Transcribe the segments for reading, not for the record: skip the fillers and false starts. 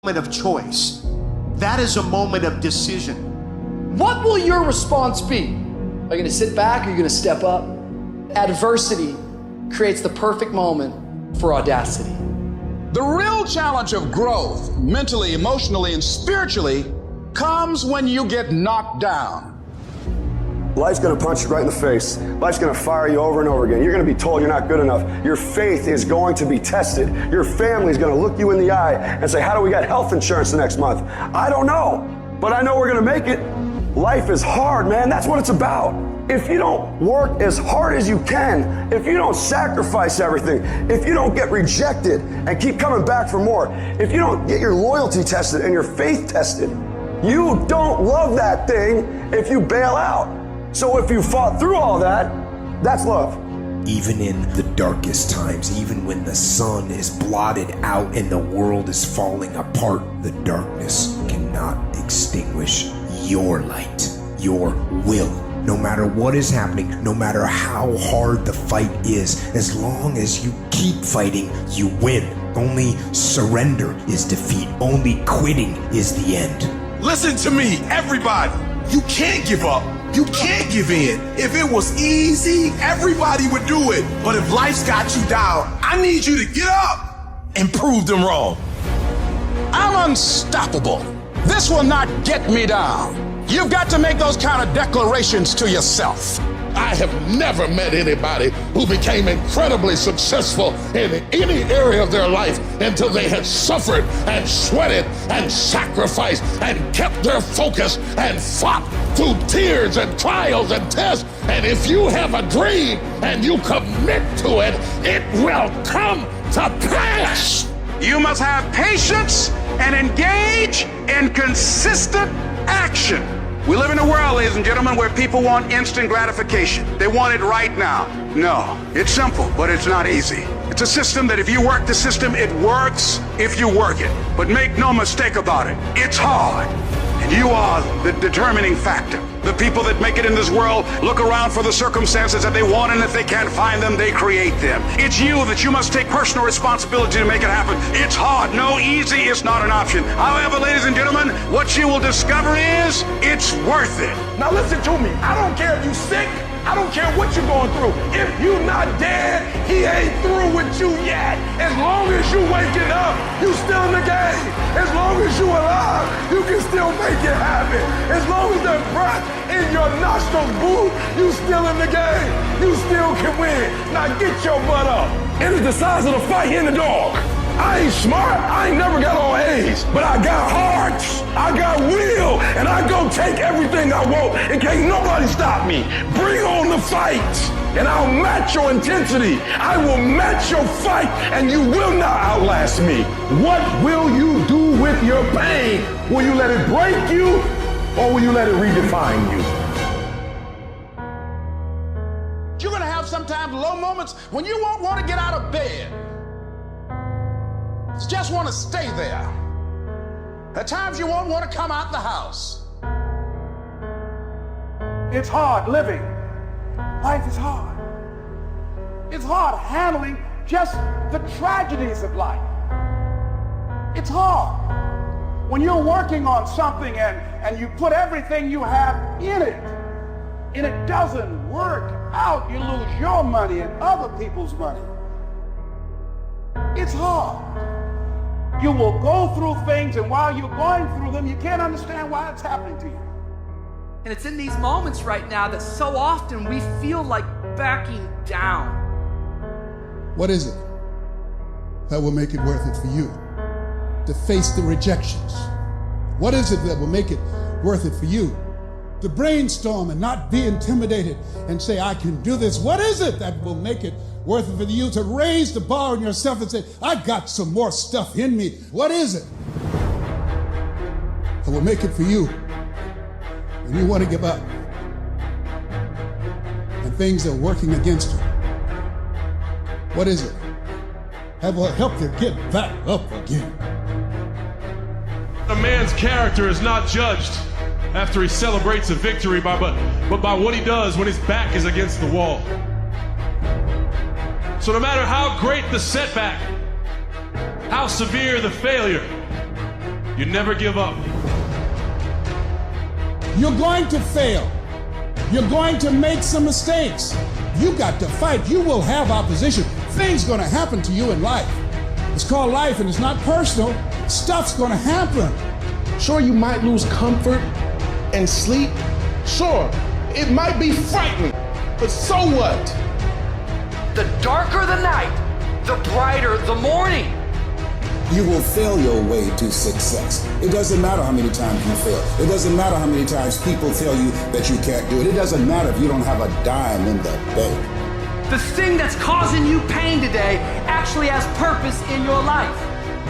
moment of choice. That is a moment of decision. What will your response be? Are you gonna sit back or are you gonna step up? Adversity creates the perfect moment for audacity. The real challenge of growth, mentally, emotionally, and spiritually, comes when you get knocked down. Life's gonna punch you right in the face. Life's gonna fire you over and over again. You're gonna be told you're not good enough. Your faith is going to be tested. Your family's gonna look you in the eye and say, how do we get health insurance the next month? I don't know, but I know we're gonna make it. Life is hard, man. That's what it's about. If you don't work as hard as you can, if you don't sacrifice everything, if you don't get rejected and keep coming back for more, if you don't get your loyalty tested and your faith tested, you don't love that thing if you bail out. So if you fought through all that, that's love. Even in the darkest times, even when the sun is blotted out and the world is falling apart, the darkness cannot extinguish your light, your will. No matter what is happening, no matter how hard the fight is, as long as you keep fighting, you win. Only surrender is defeat. Only quitting is the end. Listen to me, everybody. You can't give up. You can't give in. If it was easy, everybody would do it. But if life's got you down, I need you to get up and prove them wrong. I'm unstoppable. This will not get me down. You've got to make those kind of declarations to yourself. I have never met anybody who became incredibly successful in any area of their life until they had suffered and sweated and sacrificed and kept their focus and fought through tears and trials and tests. And if you have a dream and you commit to it, it will come to pass. You must have patience and engage in consistent action. We live in a world, ladies and gentlemen, where people want instant gratification. They want it right now. No, it's simple, but it's not easy. It's a system that if you work the system, it works if you work it. But make no mistake about it, it's hard. And you are the determining factor. The people that make it in this world look around for the circumstances that they want, and if they can't find them, they create them. It's you that you must take personal responsibility to make it happen. It's hard. No, easy is not an option. However, ladies and gentlemen, what you will discover is it's worth it. Now listen to me. I don't care if you're sick. I don't care what you're going through. If you're not dead, he ain't through with you yet. As long as you waking up, you still in the game. As long as you alive, you can still make it happen. As long as that breath in your nostrils move, you still in the game. You still can win. Now get your butt up. It is the size of the fight in the dog. I ain't smart, I ain't never got all A's, but I got heart, I got will, and I go take everything I want, and can't nobody stop me. Bring on the fight, and I'll match your intensity. I will match your fight, and you will not outlast me. What will you do with your pain? Will you let it break you, or will you let it redefine you? You're gonna have sometimes low moments when you won't want to get out of bed. Just want to stay there. At times you won't want to come out the house. It's hard living. Life is hard. It's hard handling just the tragedies of life. It's hard when you're working on something and you put everything you have in it, and it doesn't work out. You lose your money and other people's money. It's hard. You will go through things, and while you're going through them, you can't understand why it's happening to you. And it's in these moments right now that so often we feel like backing down. What is it that will make it worth it for you to face the rejections? What is it that will make it worth it for you to brainstorm and not be intimidated and say, I can do this? What is it that will make it worth it for you to raise the bar on yourself and say, I got some more stuff in me? What is it that will make it for you when you want to give up and things are working against you? What is it that will help you get back up again? A man's character is not judged after he celebrates a victory, but by what he does when his back is against the wall. So no matter how great the setback, how severe the failure, You never give up. You're going to fail. You're going to make some mistakes. You got to fight. You will have opposition. Things going to happen to you in life. It's called life and it's not personal. Stuff's going to happen. Sure, you might lose comfort and sleep. Sure, it might be frightening, but so what? The darker the night, the brighter the morning. You will fail your way to success. It doesn't matter how many times you fail. It doesn't matter how many times people tell you that you can't do it. It doesn't matter if you don't have a dime in the bank. The thing that's causing you pain today actually has purpose in your life.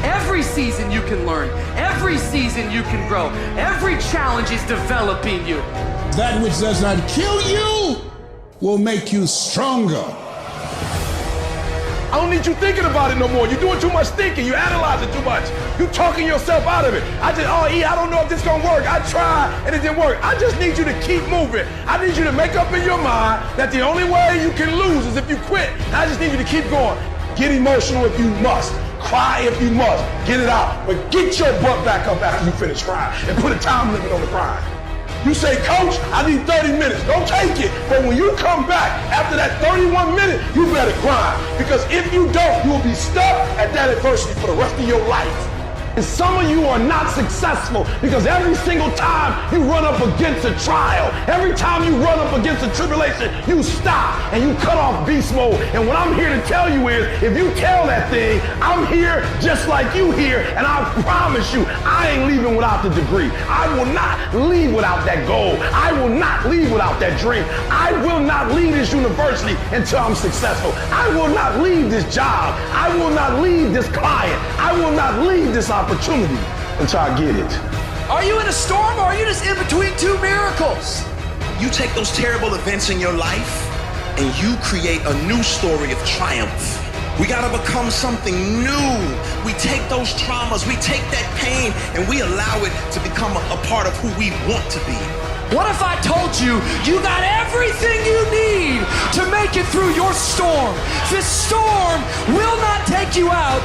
Every season you can learn. Every season you can grow. Every challenge is developing you. That which does not kill you will make you stronger. I don't need you thinking about it no more. You're doing too much thinking. You analyzing too much. You talking yourself out of it. I don't know if this gonna work. I tried and it didn't work. I just need you to keep moving. I need you to make up in your mind that the only way you can lose is if you quit. I just need you to keep going. Get emotional if you must. Cry if you must. Get it out. But get your butt back up after you finish crying and put a time limit on the crying. You say, Coach, I need 30 minutes. Don't take it. But when you come back after that 31 minutes, you better grind. Because if you don't, you'll be stuck at that adversity for the rest of your life. And some of you are not successful because every single time you run up against a trial, every time you run up against a tribulation, you stop and you cut off beast mode. And what I'm here to tell you is, if you tell that thing, I'm here just like you here, and I promise you, I ain't leaving without the degree. I will not leave without that goal. I will not leave without that dream. I will not leave this university until I'm successful. I will not leave this job. I will not leave this client. I will not leave this opportunity until I get it. Are you in a storm or are you just in between two miracles? You take those terrible events in your life and you create a new story of triumph. We gotta become something new. We take those traumas, we take that pain, and we allow it to become a part of who we want to be. What if I told you you got everything you need to make it through your storm? This storm will not take you out.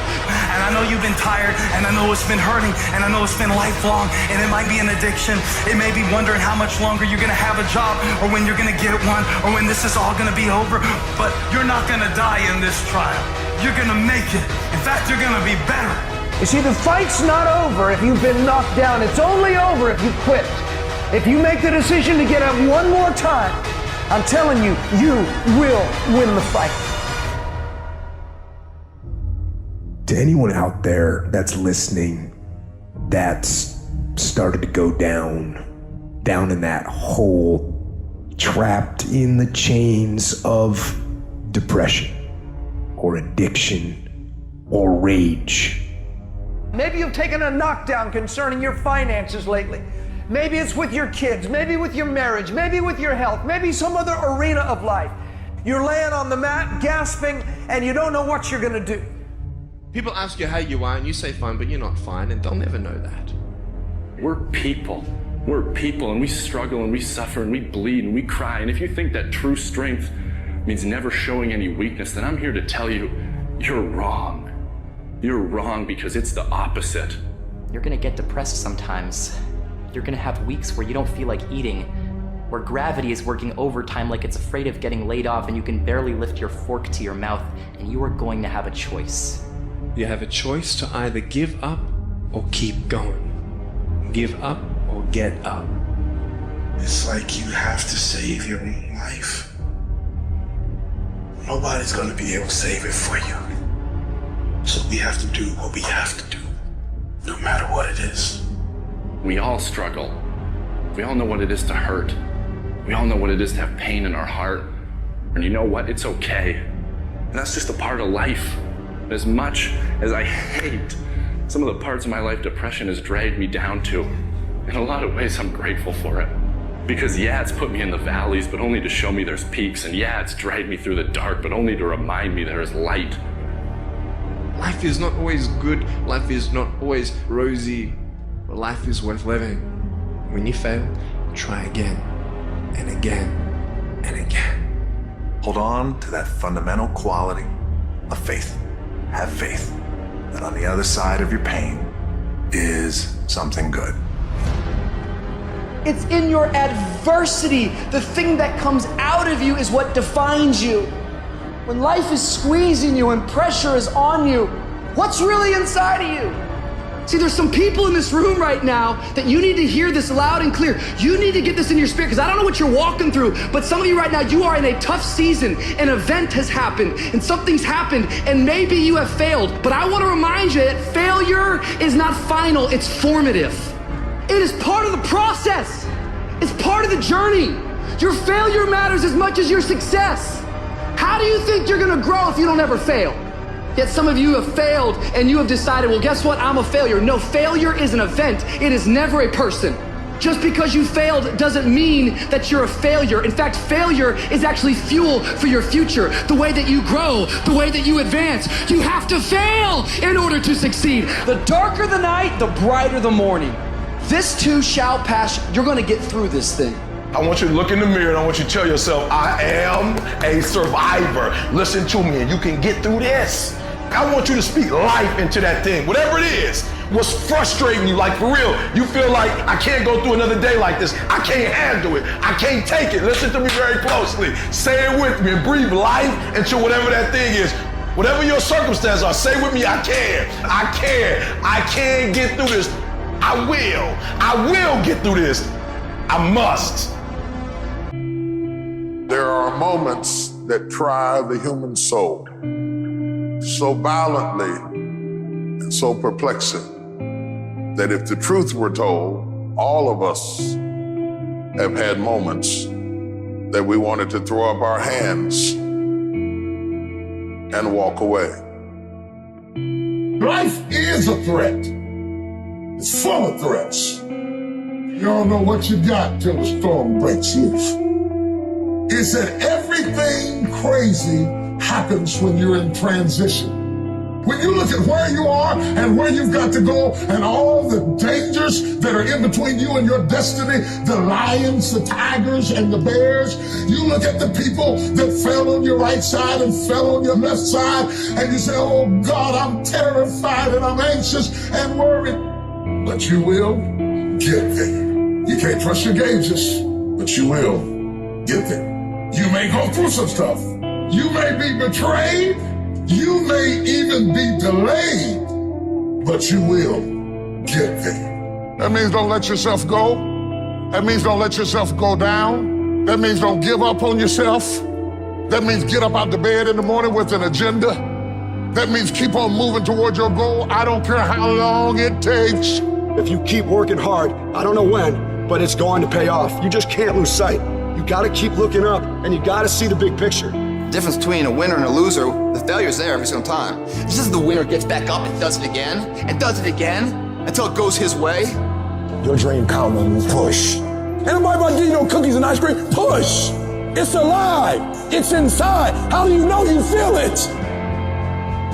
And I know you've been tired, and I know it's been hurting, and I know it's been lifelong, and it might be an addiction. It may be wondering how much longer you're gonna have a job, or when you're gonna get one, or when this is all gonna be over. But you're not gonna die in this trial. You're gonna make it. In fact, you're gonna be better. You see, the fight's not over if you've been knocked down. It's only over if you quit. If you make the decision to get up one more time, I'm telling you, you will win the fight. To anyone out there that's listening, that's started to go down in that hole, trapped in the chains of depression or addiction or rage. Maybe you've taken a knockdown concerning your finances lately. Maybe it's with your kids, maybe with your marriage, maybe with your health, maybe some other arena of life. You're laying on the mat, gasping, and you don't know what you're gonna do. People ask you how you are, and you say fine, but you're not fine, and they'll never know that. We're people. We're people, and we struggle, and we suffer, and we bleed, and we cry. And if you think that true strength means never showing any weakness, then I'm here to tell you, you're wrong. You're wrong because it's the opposite. You're gonna get depressed sometimes. You're gonna have weeks where you don't feel like eating, where gravity is working overtime like it's afraid of getting laid off and you can barely lift your fork to your mouth, and you are going to have a choice. You have a choice to either give up or keep going. Give up or get up. It's like you have to save your own life. Nobody's gonna be able to save it for you. So we have to do what we have to do, no matter what it is. We all struggle. We all know what it is to hurt. We all know what it is to have pain in our heart. And you know what? It's okay. And that's just a part of life. As much as I hate some of the parts of my life depression has dragged me down to, in a lot of ways I'm grateful for it. Because yeah, it's put me in the valleys, but only to show me there's peaks. And yeah, it's dragged me through the dark, but only to remind me there is light. Life is not always good. Life is not always rosy. But life is worth living. When you fail, try again and again and again. Hold on to that fundamental quality of faith. Have faith that on the other side of your pain, is something good. It's in your adversity. The thing that comes out of you is what defines you. When life is squeezing you and pressure is on you, what's really inside of you? See, there's some people in this room right now that you need to hear this loud and clear. You need to get this in your spirit, because I don't know what you're walking through, but some of you right now, you are in a tough season. An event has happened and something's happened, and maybe you have failed. But I want to remind you that failure is not final, it's formative. It is part of the process. It's part of the journey. Your failure matters as much as your success. How do you think you're gonna grow if you don't ever fail? Yet some of you have failed and you have decided, well, guess what? I'm a failure. No, failure is an event. It is never a person. Just because you failed doesn't mean that you're a failure. In fact, failure is actually fuel for your future. The way that you grow, the way that you advance. You have to fail in order to succeed. The darker the night, the brighter the morning. This too shall pass. You're gonna get through this thing. I want you to look in the mirror and I want you to tell yourself, I am a survivor. Listen to me and you can get through this. I want you to speak life into that thing, whatever it is. What's frustrating you, like for real, you feel like I can't go through another day like this. I can't handle it. I can't take it. Listen to me very closely. Say it with me and breathe life into whatever that thing is. Whatever your circumstances are, say with me, I can. I can. I can get through this. I will get through this. I must. There are moments that try the human soul so violently and so perplexing that if the truth were told, all of us have had moments that we wanted to throw up our hands and walk away. Life is a threat. It's full of threats. You don't know what you got till the storm breaks loose. It said everything crazy happens when you're in transition. When you look at where you are and where you've got to go and all the dangers that are in between you and your destiny, the lions, the tigers, and the bears, you look at the people that fell on your right side and fell on your left side, and you say, oh God, I'm terrified and I'm anxious and worried. But you will get there. You can't trust your gauges, but you will get there. You may go through some stuff. You may be betrayed. You may even be delayed, but you will get there. That means don't let yourself go. That means don't let yourself go down. That means don't give up on yourself. That means get up out the bed in the morning with an agenda. That means keep on moving toward your goal. I don't care how long it takes. If you keep working hard, I don't know when, but it's going to pay off. You just can't lose sight. You gotta keep looking up, and you gotta see the big picture. The difference between a winner and a loser, the failure's there every single time. It's just the winner gets back up and does it again, and does it again, until it goes his way. Your dream count on you. Push. Ain't nobody about to give you no cookies and ice cream. Push. It's alive. It's inside. How do you know you feel it?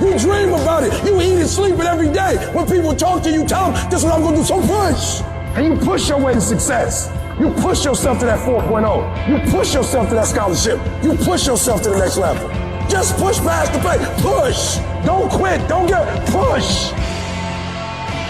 You dream about it. You eat and sleep it every day. When people talk to you, tell them, this is what I'm gonna do, so push. And you push your way to success. You push yourself to that 4.0. You push yourself to that scholarship. You push yourself to the next level. Just push past the pain. Push. Don't quit. Don't get push.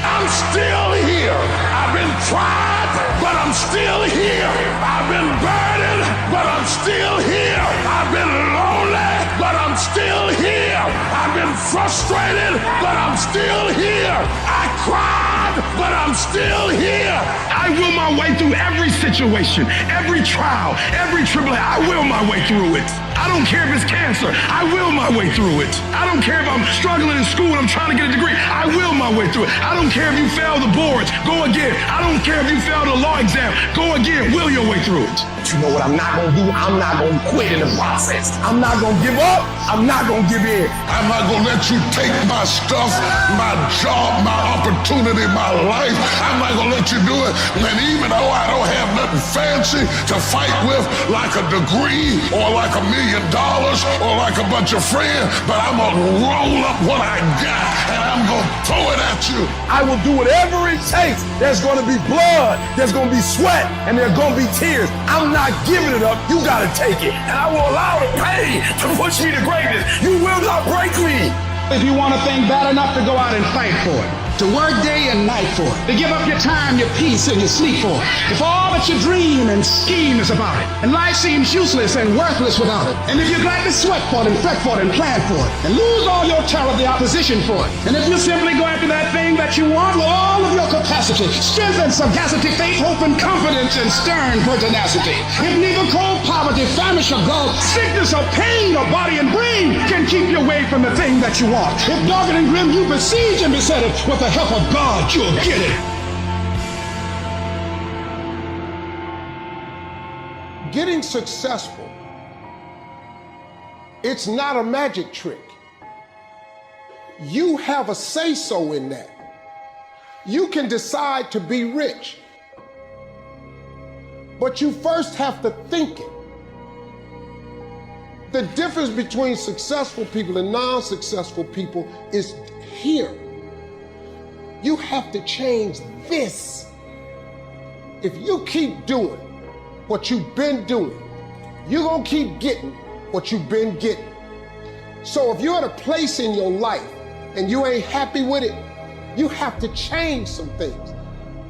I'm still here. I've been tried, but I'm still here. I've been burdened, but I'm still here. I've been lonely, but I'm still here. I've been frustrated, but I'm still here. I cried, but I'm still here. I will my way through every situation, every trial, every tribulation. I will my way through it. I don't care if it's cancer. I will my way through it. I don't care if I'm struggling in school and I'm trying to get a degree. I will my way through it. I don't care if you fail the boards. Go again. I don't care if you fail the law exam. Go again. Will your way through it. But you know what I'm not gonna do? I'm not gonna quit in the process. I'm not gonna give up. I'm not gonna give in. I'm not gonna let you take my stuff, my job, my opportunity, my life. I'm not gonna let you do it. And even though I don't have nothing fancy to fight with, like a degree or like $1 million or like a bunch of friends, but I'm gonna roll up what I got and I'm gonna throw it at you. I will do whatever it takes. There's gonna be blood, there's gonna be sweat, and there's gonna be tears. I'm not giving it up. You gotta take it. And I will allow the pain to push me to greatness. You will not break me. If you want a thing bad enough to go out and fight for it, to work day and night for it, to give up your time, your peace, and your sleep for it, if all that you dream and scheme is about it, and life seems useless and worthless without it, and if you gladly sweat for it and fret for it and plan for it, and lose all your terror of the opposition for it, and if you simply go after that thing that you want with all of your capacity, strength and sagacity, faith, hope and confidence, and stern pertinacity, if neither cold poverty, famish or gulf, sickness or pain or body and brain can keep you away from the thing that you want, if dogged and grim you besiege and beset it, with the help of God you'll get it. Getting successful, it's not a magic trick. You have a say-so in that. You can decide to be rich, but you first have to think it. The difference between successful people and non-successful people is here. You have to change this. If you keep doing what you've been doing, you're gonna keep getting what you've been getting. So if you're at a place in your life and you ain't happy with it, you have to change some things.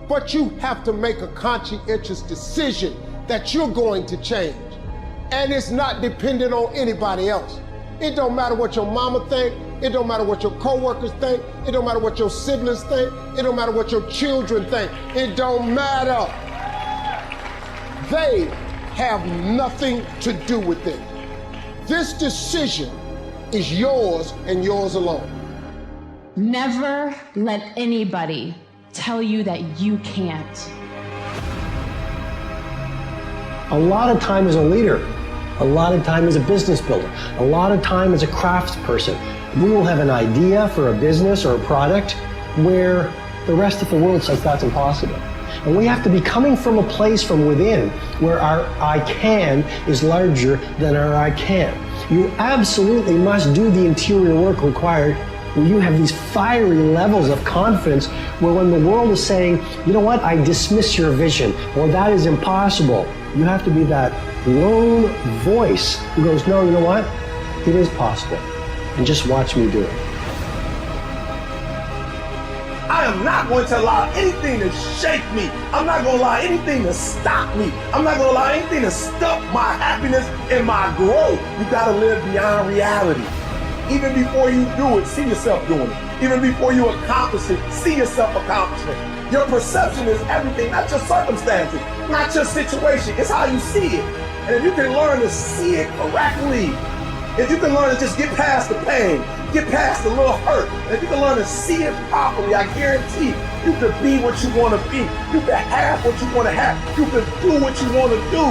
But you have to make a conscientious decision that you're going to change. And it's not dependent on anybody else. It don't matter what your mama think, it don't matter what your coworkers think, it don't matter what your siblings think, it don't matter what your children think, it don't matter. They have nothing to do with it. This decision is yours and yours alone. Never let anybody tell you that you can't. A lot of time as a leader, a lot of time as a business builder, a lot of time as a craftsperson, we will have an idea for a business or a product where the rest of the world says that's impossible. And we have to be coming from a place from within where our I can is larger than our I can. You absolutely must do the interior work required where you have these fiery levels of confidence where when the world is saying, you know what, I dismiss your vision, or that is impossible, you have to be that lone voice who goes, no, you know what, it is possible, and just watch me do it. I am not going to allow anything to shake me. I'm not going to allow anything to stop me. I'm not going to allow anything to stop my happiness and my growth. You got to live beyond reality. Even before you do it, see yourself doing it. Even before you accomplish it, see yourself accomplishing it. Your perception is everything, not your circumstances, not your situation. It's how you see it. And if you can learn to see it correctly, if you can learn to just get past the pain, get past the little hurt, and if you can learn to see it properly, I guarantee you can be what you want to be. You can have what you want to have. You can do what you want to do.